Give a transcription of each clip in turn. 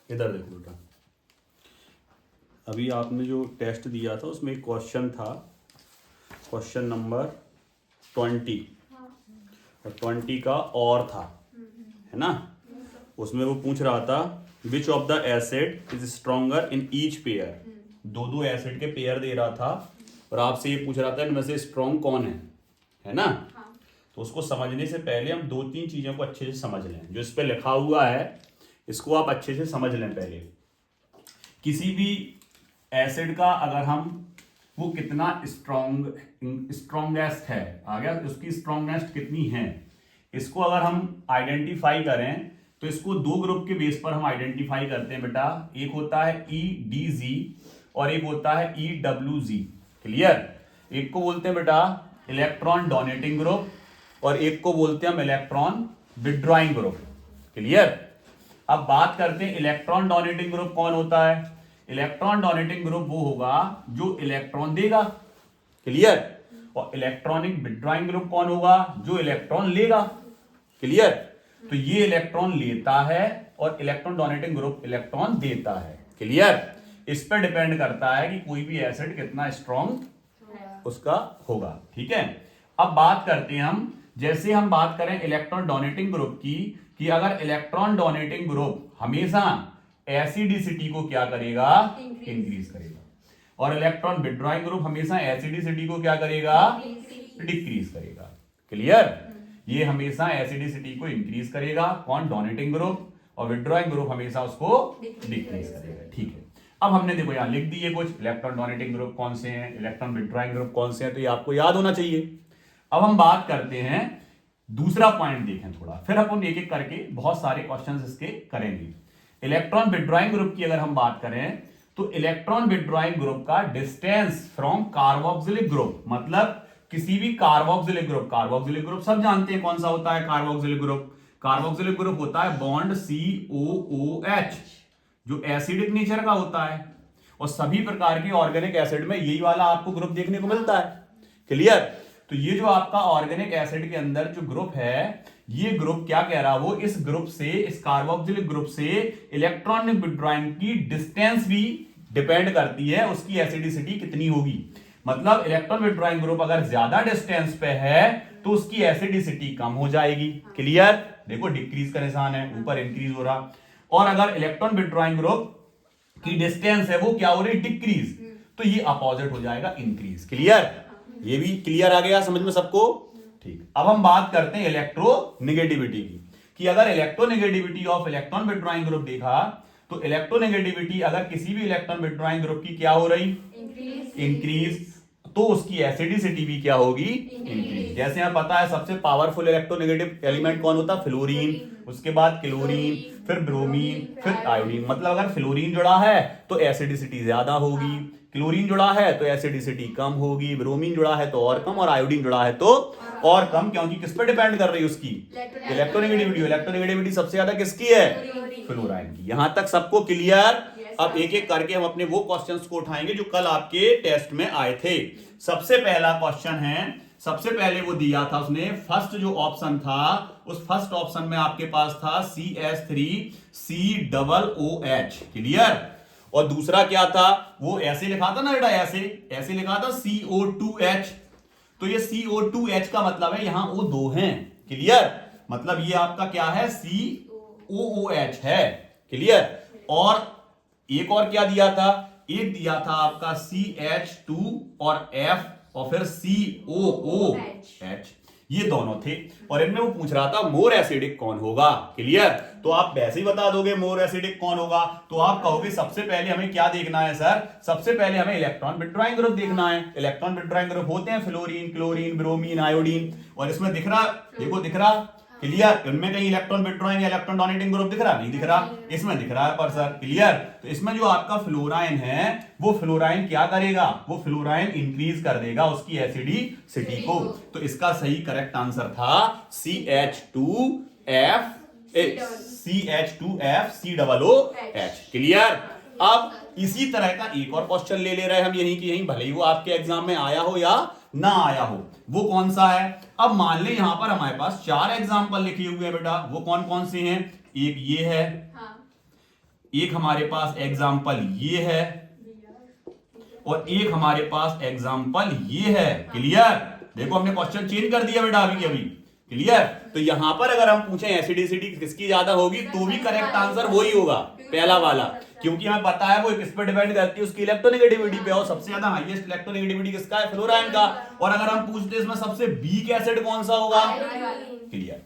इधर देखो बेटा, अभी आपने जो टेस्ट दिया था उसमें एक क्वेश्चन था, क्वेश्चन नंबर 20 और 20 का और था, है ना। उसमें वो पूछ रहा था which of the acid is stronger in each pair. दो दो एसिड के पेयर दे रहा था और आपसे ये पूछ रहा था इनमें से स्ट्रॉन्ग कौन है ना। तो उसको समझने से पहले हम दो तीन चीजों को अच्छे से समझ लें। जो इस पे लिखा हुआ है इसको आप अच्छे से समझ लें पहले। किसी भी एसिड का अगर हम वो कितना स्ट्रॉन्गेस्ट है, आ गया, उसकी स्ट्रॉन्गेस्ट कितनी है, इसको अगर हम आइडेंटिफाई करें तो इसको दो ग्रुप के बेस पर हम आइडेंटिफाई करते हैं बेटा। एक होता है EDZ और एक होता है EWZ। क्लियर। एक को बोलते हैं बेटा इलेक्ट्रॉन डोनेटिंग ग्रुप और एक को बोलते हैं हम इलेक्ट्रॉन विड्रॉइंग ग्रुप। क्लियर। अब बात करते हैं इलेक्ट्रॉन डोनेटिंग ग्रुप कौन होता है। इलेक्ट्रॉन डोनेटिंग ग्रुप वो होगा जो इलेक्ट्रॉन देगा। क्लियर। और इलेक्ट्रॉनिक विड्रॉइंग ग्रुप कौन होगा, जो इलेक्ट्रॉन लेगा। क्लियर। तो ये इलेक्ट्रॉन लेता है और इलेक्ट्रॉन डोनेटिंग ग्रुप इलेक्ट्रॉन देता है। क्लियर। इस पर डिपेंड करता है कि कोई भी एसिड कितना स्ट्रॉन्ग उसका होगा। ठीक है। अब बात करते हैं हम, जैसे हम बात करें इलेक्ट्रॉन डोनेटिंग ग्रुप की, कि अगर इलेक्ट्रॉन डोनेटिंग ग्रुप हमेशा एसिडिसिटी को क्या करेगा, इंक्रीज करेगा, और इलेक्ट्रॉन विड्रॉइंग ग्रुप हमेशा एसिडिसिटी को क्या करेगा, डिक्रीज करेगा। क्लियर। ये हमेशा एसिडिसिटी को इंक्रीज करेगा कौन, डोनेटिंग ग्रुप, और विड्रॉइंग ग्रुप हमेशा उसको डिक्रीज करेगा। ठीक है। अब हमने देखो यहां लिख दिए कुछ इलेक्ट्रॉन डोनेटिंग ग्रुप कौन से हैं, इलेक्ट्रॉन विड्रॉइंग ग्रुप कौन से हैं, तो ये आपको याद होना चाहिए। अब हम बात करते हैं दूसरा पॉइंट देखें थोड़ा, फिर अपन एक एक करके बहुत सारे क्वेश्चंस इसके करेंगे। इलेक्ट्रॉन विड्रॉइंग ग्रुप की अगर हम बात करें तो इलेक्ट्रॉन विड्रॉइंग ग्रुप का डिस्टेंस फ्रॉम कार्बोक्सिलिक ग्रुप, मतलब किसी भी कार्बोक्सिलिक ग्रुप, कार्बोक्सिलिक ग्रुप सब जानते हैं कौन सा होता है कार्बोक्सिलिक ग्रुप। कार्बोक्सिलिक ग्रुप होता है बॉन्ड COOH जो एसिडिक नेचर का होता है, और सभी प्रकार के ऑर्गेनिक एसिड में यही वाला आपको ग्रुप देखने को मिलता है। क्लियर। तो ये जो आपका ऑर्गेनिक एसिड के अंदर जो ग्रुप है, ये ग्रुप क्या कह रहा है, वो इस ग्रुप से, इस कार्बोक्सिलिक ग्रुप से इलेक्ट्रॉन विड्रॉइंग की डिस्टेंस भी डिपेंड करती है उसकी एसिडिसिटी कितनी होगी। मतलब इलेक्ट्रॉन विड्रॉइंग ग्रुप अगर ज्यादा डिस्टेंस पे है तो उसकी एसिडिसिटी कम हो जाएगी। क्लियर। देखो डिक्रीज का निशान है, ऊपर इंक्रीज हो रहा। और अगर इलेक्ट्रॉन विड्रॉइंग ग्रुप की डिस्टेंस है वो क्या हो रही, डिक्रीज, तो ये अपोजिट हो जाएगा, इंक्रीज। क्लियर। ये भी क्लियर आ गया समझ में सबको। ठीक। अब हम बात करते हैं इलेक्ट्रोनेगेटिविटी की, कि अगर electronegativity of electron withdrawing group देखा तो इलेक्ट्रोनेगेटिविटी अगर किसी भी इलेक्ट्रॉन विड्रॉइंग ग्रुप की क्या हो रही, इंक्रीज, तो उसकी एसिडिसिटी भी क्या होगी, इंक्रीज। जैसे हमें पता है सबसे पावरफुल इलेक्ट्रोनेगेटिव एलिमेंट कौन होता है, फ्लोरीन, उसके बाद क्लोरीन, फिर ब्रोमीन, फिर आयोडीन। मतलब अगर फ्लोरीन जुड़ा है तो एसिडिसिटी ज्यादा होगी, क्लोरीन जुड़ा है तो एसिडिसिटी कम होगी, ब्रोमीन जुड़ा है तो और कम, और आयोडीन जुड़ा है तो और कम, क्योंकि किस पर डिपेंड कर रही है उसकी, इलेक्ट्रोनेगेटिविटी। इलेक्ट्रोनेगेटिविटी सबसे ज्यादा किसकी है, फ्लोराइन की। यहां तक सबको क्लियर। अब एक एक करके हम अपने वो क्वेश्चंस को उठाएंगे जो कल आपके टेस्ट में आए थे। सबसे पहला क्वेश्चन है, सबसे पहले वो दिया था उसने, फर्स्ट जो ऑप्शन था उस फर्स्ट ऑप्शन में आपके पास था CH3COOH। क्लियर। और दूसरा क्या था, वो ऐसे लिखा था ना बेटा, ऐसे लिखा था CO2H। तो ये CO2H का मतलब है यहां वो दो हैं। क्लियर। मतलब ये आपका क्या है, COOH है। क्लियर। और एक और क्या दिया था, एक दिया था आपका CH2 और F और फिर COOH, ये दोनों थे। और इनमें वो पूछ रहा था मोर एसिडिक कौन होगा। क्लियर। तो आप वैसे ही बता दोगे मोर एसिडिक कौन होगा, तो आप कहोगे सबसे पहले हमें क्या देखना है सर, सबसे पहले हमें इलेक्ट्रॉन विड्रॉइंग ग्रुप देखना है। इलेक्ट्रॉन विड्रॉइंग ग्रुप होते हैं फ्लोरीन, क्लोरीन, ब्रोमीन, आयोडीन, और इसमें दिख रहा, देखो दिख रहा। क्लियर। इनमें कहीं इलेक्ट्रॉन विड्रॉइंग या इलेक्ट्रॉन डोनेटिंग ग्रुप दिख रहा, नहीं दिख रहा, इसमें दिख रहा है पर सर। क्लियर। तो इसमें जो आपका फ्लोराइन है वो फ्लोराइन क्या करेगा, वो फ्लोराइन इंक्रीज कर देगा उसकी एसिडिसिटी को। तो इसका सही करेक्ट आंसर था CH2FCOOH। क्लियर। अब इसी तरह का एक और क्वेश्चन ले रहे हैं हम यहीं की यहीं, भले ही वो आपके एग्जाम में आया हो या ना आया हो। वो कौन सा है, अब मान ले यहां पर हमारे पास 4 एग्जाम्पल लिखे हुए हैं बेटा, वो कौन कौन से हैं, एक ये है, एक हमारे पास एग्जाम्पल ये है और एक हमारे पास एग्जाम्पल ये है। क्लियर? देखो हमने क्वेश्चन चेंज कर दिया बेटा अभी अभी। क्लियर? तो यहां पर अगर हम पूछें एसिडिसिटी किसकी ज्यादा होगी तो भी करेक्ट आंसर वही होगा, पहला वाला, क्योंकि हमें पता है वो किस पे डिपेंड करती है, उसकी इलेक्ट्रोनेगेटिविटी पे। और सबसे ज्यादा हाईएस्ट इलेक्ट्रोनेगेटिविटी किसका है? फ्लोराइन का। और अगर हम पूछते इसमें सबसे वीक एसिड कौन सा होगा? क्लियर?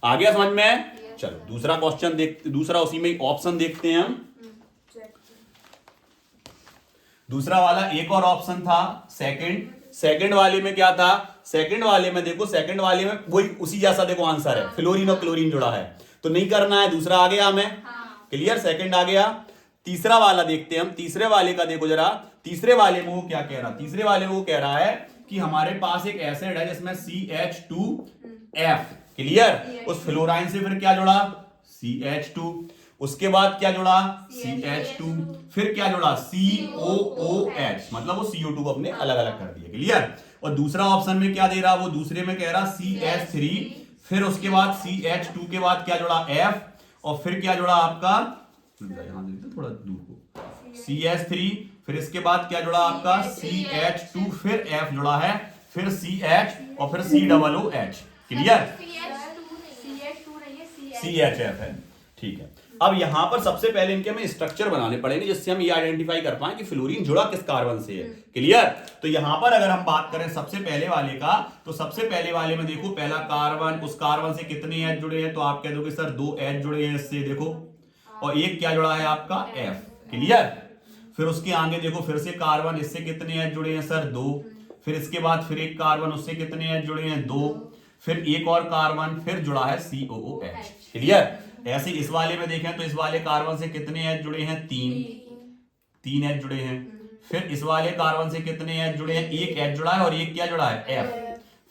आ गया समझ में? चलो दूसरा क्वेश्चन देखते, दूसरा उसी में ऑप्शन देखते हैं हम। दूसरा वाला एक और ऑप्शन था सेकंड वाले में क्या था? सेकंड वाले में देखो, सेकंड वाले में वही उसी जैसा देखो आंसर है, फ्लोरीन और क्लोरीन जुड़ा है, तो नहीं करना है। दूसरा आ गया हमें। क्लियर? सेकंड आ गया। तीसरा वाला देखते हैं हम। तीसरे वाले का देखो जरा, तीसरे वाले में वो क्या कह रहा? तीसरे वाले में वो कह रहा है कि हमारे पास एक एसिड है जिसमें CH2F। क्लियर? उस फ्लोराइन से फिर क्या जुड़ा? CH2। उसके बाद क्या जुड़ा? CH2। फिर क्या जुड़ा? COOH। मतलब वो CO2 को अपने अलग अलग कर दिया। क्लियर? और दूसरा ऑप्शन में क्या दे रहा? वो दूसरे में कह रहा CH3, फिर उसके बाद CH2 के बाद क्या जुड़ा? F, और फिर क्या जुड़ा आपका, यहां देखते थोड़ा दूर को, CH3, फिर इसके बाद क्या जुड़ा आपका? CH2, फिर F जुड़ा है, फिर CH और फिर COOH। क्लियर? CHF है। ठीक है। अब यहां पर सबसे पहले इनके हमें स्ट्रक्चर बनाने पड़ेंगे जिससे हम ये आइडेंटिफाई कर पाए कि फ्लोरीन जुड़ा किस कार्बन से है। क्लियर? तो यहां पर अगर हम बात करें सबसे पहले वाले का, तो सबसे पहले वाले में देखो पहला कार्बन, उस कार्बन से कितने एच जुड़े हैं? तो आप कह दोगे सर 2 एच जुड़े हैं इससे, देखो, और एक क्या जुड़ा है आपका? F। क्लियर? फिर उसके आगे देखो फिर से कार्बन, इससे कितने एच जुड़े हैं सर? 2। फिर इसके बाद फिर एक कार्बन, उससे कितने एच जुड़े हैं? 2। फिर एक और कार्बन, फिर जुड़ा है COOH। क्लियर? ऐसे इस वाले में देखें तो इस वाले कार्बन से कितने एच जुड़े हैं? 3 एच जुड़े हैं। फिर इस वाले कार्बन से कितने एच जुड़े हैं? एक एच जुड़ा है और एक क्या जुड़ा है? F।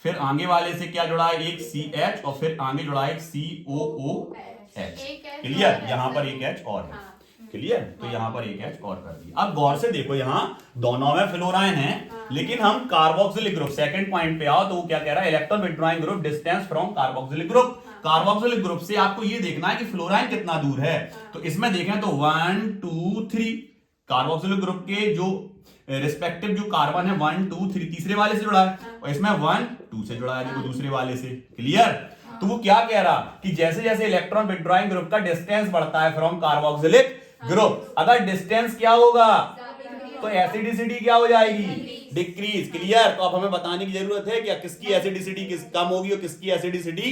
फिर आगे वाले से क्या जुड़ा है? एक CH, और फिर आगे जुड़ा है एक COOH। क्लियर? यहां पर एक एच और है। क्लियर? तो यहां पर एक एच और कर दिया। अब गौर से देखो, यहां दोनों में फ्लोराइन है, लेकिन हम कार्बोक्सिलिक ग्रुप, सेकंड पॉइंट पे आओ तो वो क्या कह रहा है? Electron withdrawing group distance from carboxylic group. Carboxylic group से आपको ये देखना है कि फ्लोराइन कितना दूर है। तो इसमें देखें तो 1 2 3 कार्बोक्सिलिक ग्रुप के जो रिस्पेक्टिव जो कार्बन है 1 2 3 तीसरे वाले से जुड़ा है, और इसमें 1 2 से जुड़ा है देखो दूसरे वाले से। क्लियर? तो वो क्या कह रहा कि जैसे जैसे इलेक्ट्रॉन विथड्रॉइंग ग्रुप का डिस्टेंस बढ़ता है फ्रॉम कार्बोक्सिलिक ग्रुप, अगर डिस्टेंस क्या होगा तो एसिडिसिटी क्या हो जाएगी? डिक्रीज। क्लियर? तो अब हमें बताने की जरूरत है क्या किसकी एसिडिसिटी किस कम होगी और किसकी एसिडिसिटी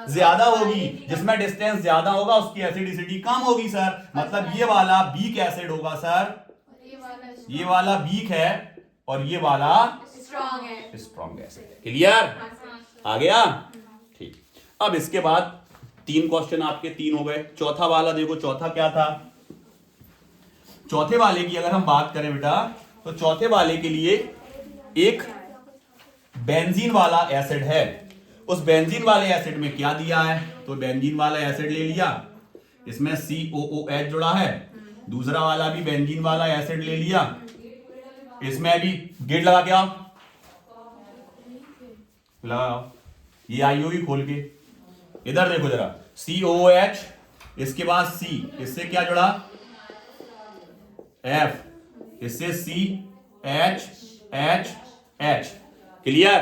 ज्यादा होगी? जिसमें डिस्टेंस ज्यादा होगा उसकी एसिडिसिटी कम होगी सर। मतलब ये वाला वीक एसिड होगा सर, ये वाला वीक है और ये वाला स्ट्रॉन्ग एसिड। क्लियर? आ गया? ठीक। अब इसके बाद 3 क्वेश्चन आपके 3 हो गए। चौथा वाला देखो, चौथा क्या था? चौथे वाले की अगर हम बात करें बेटा, तो चौथे वाले के लिए एक बेंजीन वाला एसिड है। उस बेंजीन वाले एसिड में क्या दिया है? तो बेंजीन वाला एसिड ले लिया, इसमें COOH जुड़ा है। दूसरा वाला भी बेंजीन वाला एसिड ले लिया, इसमें भी गेट लगा के आओ, लगाओ, ये आईओ भी खोल के इधर देखो जरा, COOH, इसके बाद C, इससे क्या जुड़ा? F, इससे CH। क्लियर?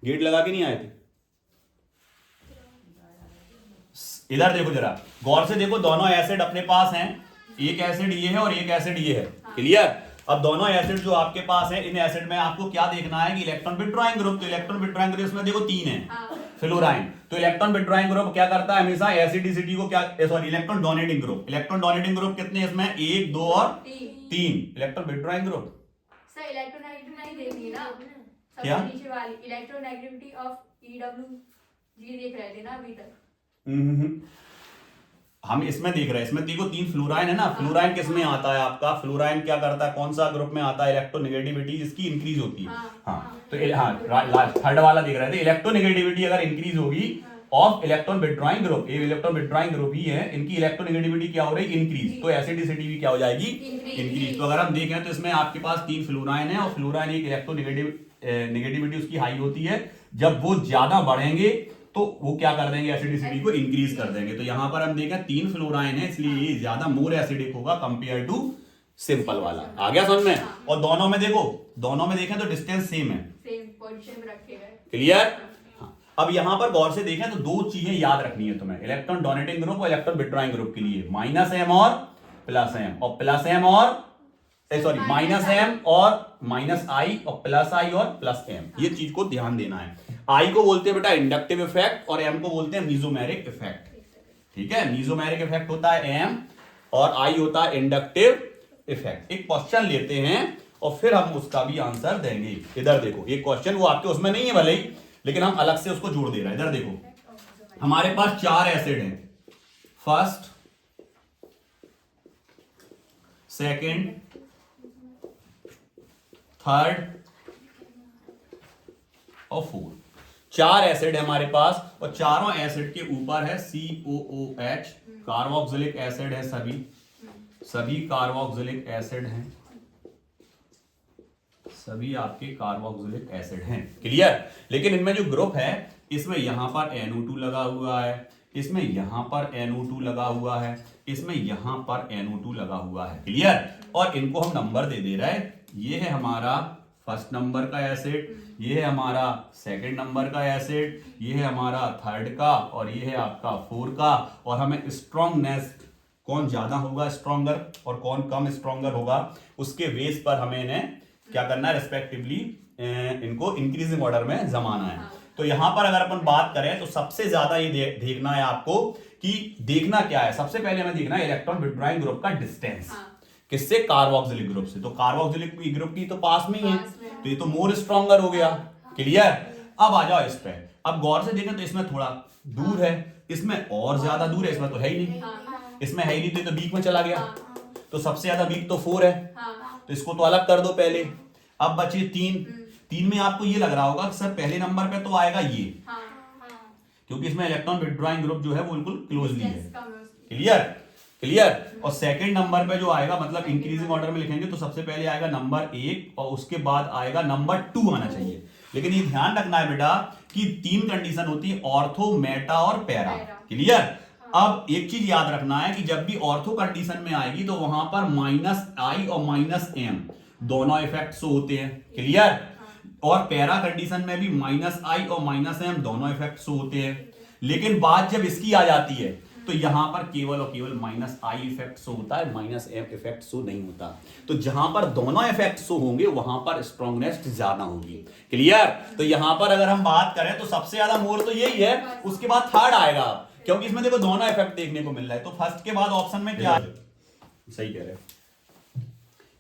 गेट लगा के नहीं आए थे? इधर देखो जरा, गौर से देखो, दोनों एसिड अपने पास हैं, एक एसिड ये है और एक एसिड ये है। क्लियर? अब दोनों एसिड जो आपके पास है, इन एसिड में आपको क्या देखना है कि इलेक्ट्रॉन विथड्रॉइंग ग्रुप। तो इलेक्ट्रॉन विथड्रॉइंग ग्रुप में देखो 3 है, फ्लोराइन। तो इलेक्ट्रॉन विथड्रॉइंग ग्रुप क्या करता है? हमेशा एसिडिसिटी को क्या, sorry, electron donating group. Electron donating group कितने हैं इसमें? 1 2 और 3। Electron withdrawing group sir electronegativity नहीं देखनी ना, क्या? सबसे नीचे वाली इलेक्ट्रोनेगेटिविटी ऑफ EWG देख रहे थे ना अभी तक। हम इसमें देख रहे हैं, इसमें देखो 3 फ्लोराइन है ना। फ्लोराइन किस में आता है आपका? फ्लोराइन क्या करता है, कौन सा ग्रुप में आता है? इलेक्ट्रोनेगेटिविटी इसकी इंक्रीज होती है। हाँ, तो लास्ट थर्ड वाला देख रहे थे, इलेक्ट्रोनेगेटिविटी अगर इंक्रीज होगी ऑफ इलेक्ट्रॉन विथड्रॉइंग ग्रुप, ये इलेक्ट्रॉन विथड्रॉइंग ग्रुप ही है, इनकी इलेक्ट्रोनेगेटिविटी क्या हो रही है? इंक्रीज। तो एसिडिसिटी भी क्या हो जाएगी? इंक्रीज। तो अगर हम देखें तो इसमें आपके पास 3 फ्लोराइन है, और फ्लोराइन एक इलेक्ट्रोनेगेटिविटी उसकी हाई होती है। जब वो ज्यादा बढ़ेंगे तो वो क्या कर देंगे, एसिडिसिटी को इंक्रीज कर देंगे। तो यहां पर हम देखें 3 फ्लोराइन है, इसलिए ये ज्यादा मोर एसिडिक होगा कंपेयर टू सिंपल वाला। आ गया समझ में? और दोनों में देखो, दोनों में देखें तो डिस्टेंस सेम है, सेम पोजीशन में रखे गए। क्लियर? अब यहां पर गौर से देखें तो 2 चीजें याद रखनी है तुम्हें, इलेक्ट्रॉन डोनेटिंग ग्रुप और इलेक्ट्रॉन विड्रॉइंग ग्रुप के लिए, -m और +m, और +m और सॉरी -m और -i और +i और +m। ये चीज को ध्यान देना है। I को बोलते हैं बेटा इंडक्टिव इफेक्ट और m को बोलते हैं मीजोमेरिक इफेक्ट। ठीक है, मीजोमेरिक इफेक्ट होता है m और I होता है इंडक्टिव इफेक्ट। एक क्वेश्चन लेते हैं और फिर हम उसका भी आंसर देंगे। इधर देखो, एक क्वेश्चन वो आपके उसमें नहीं है भले ही, लेकिन हम अलग से उसको जोड़ दे रहे हैं। इधर देखो, हमारे पास 4 एसिड हैं, फर्स्ट, सेकंड, थर्ड और फोर्थ। 4 एसिड है हमारे पास और चारों एसिड के ऊपर है COOH, कार्बोक्सिलिक एसिड है, सभी कार्बोक्सिलिक एसिड हैं, सभी आपके कार्बोक्सिलिक एसिड हैं, क्लियर? लेकिन इनमें जो ग्रुप है, इसमें यहां पर NO2 लगा हुआ है, इसमें यहां पर NO2 लगा हुआ है, इसमें यहां पर NO2 लगा हुआ है, क्लियर? और इनको हम नंबर दे रहे हैं। ये है हमारा फर्स्ट नंबर का एसिड, ये है हमारा सेकंड नंबर का एसिड, ये है हमारा थर्ड का, और ये है आपका 4 का। और हमें स्ट्रॉन्गनेस कौन ज्यादा होगा स्ट्रॉन्गर और कौन कम स्ट्रॉन्गर होगा, उसके बेस पर हमें इन्हें क्या करना है, रेस्पेक्टिवली इनको इंक्रीजिंग ऑर्डर में जमाना है। तो यहां पर अगर अपन बात करें तो सबसे ज्यादा ये देखना है आपको कि देखना क्या है, सबसे पहले हमें देखना है इलेक्ट्रॉन विड्रॉइंग ग्रुप का डिस्टेंस। किससे? कार्बोक्सिलिक ग्रुप से। तो कार्बोक्सिलिक ग्रुप की तो पास में ही है, तो ये तो मोर स्ट्रॉन्गर हो गया, क्लियर? अब आ जाओ इस पे। अब गौर से देखें तो इसमें थोड़ा दूर है, इसमें और ज्यादा दूर है, इसमें तो है ही नहीं, इसमें है ही नहीं, तो ये तो वीक में चला गया। तो सबसे ज्यादा वीक तो 4 है, तो इसको तो अलग कर दो पहले। अब बचे 3 में आपको ये लग रहा होगा सर पहले नंबर पे तो आएगा ये, क्योंकि इसमें इलेक्ट्रॉन विड्रॉइंग ग्रुप जो है वो बिल्कुल क्लोजली है, क्लियर? और सेकंड नंबर पे जो आएगा, मतलब इंक्रीजिंग ऑर्डर में लिखेंगे तो सबसे पहले आएगा नंबर 1 और उसके बाद आएगा नंबर 2 आना चाहिए। लेकिन ये ध्यान रखना है बेटा कि 3 कंडीशन होती है, ऑर्थो, मेटा और पैरा, क्लियर? अब एक चीज याद रखना है कि जब भी ऑर्थो कंडीशन में आएगी तो वहां पर -i और -m दोनों इफेक्ट शो होते हैं, क्लियर? और पैरा कंडीशन में भी -i और -m दोनों इफेक्ट शो होते हैं। लेकिन बात जब इसकी आ जाती है तो यहां पर केवल और केवल -i इफेक्ट शो होता है, -m इफेक्ट शो नहीं होता। तो जहां पर दोनों इफेक्ट शो होंगे वहां पर स्ट्रॉन्गनेस ज्यादा होगी, क्लियर? तो यहां पर अगर हम बात करें तो सबसे ज्यादा मोर तो यही है, उसके बाद थर्ड आएगा, क्योंकि इसमें देखो दोनों इफेक्ट देखने को मिल रहा है। तो फर्स्ट के बाद ऑप्शन में क्या है? सही कह रहे हैं।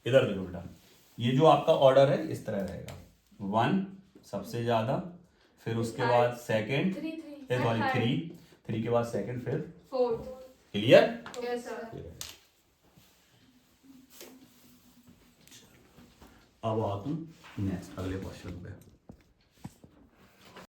इधर देखो बेटा, ये जो आपका ऑर्डर है इस तरह रहेगा, 1 सबसे ज्यादा, फिर उसके बाद सेकंड, 3 के बाद सेकंड, फिर 4, क्लियर? Yes sir. अब आओ तुम नेक्स्ट अगले क्वेश्चन पे।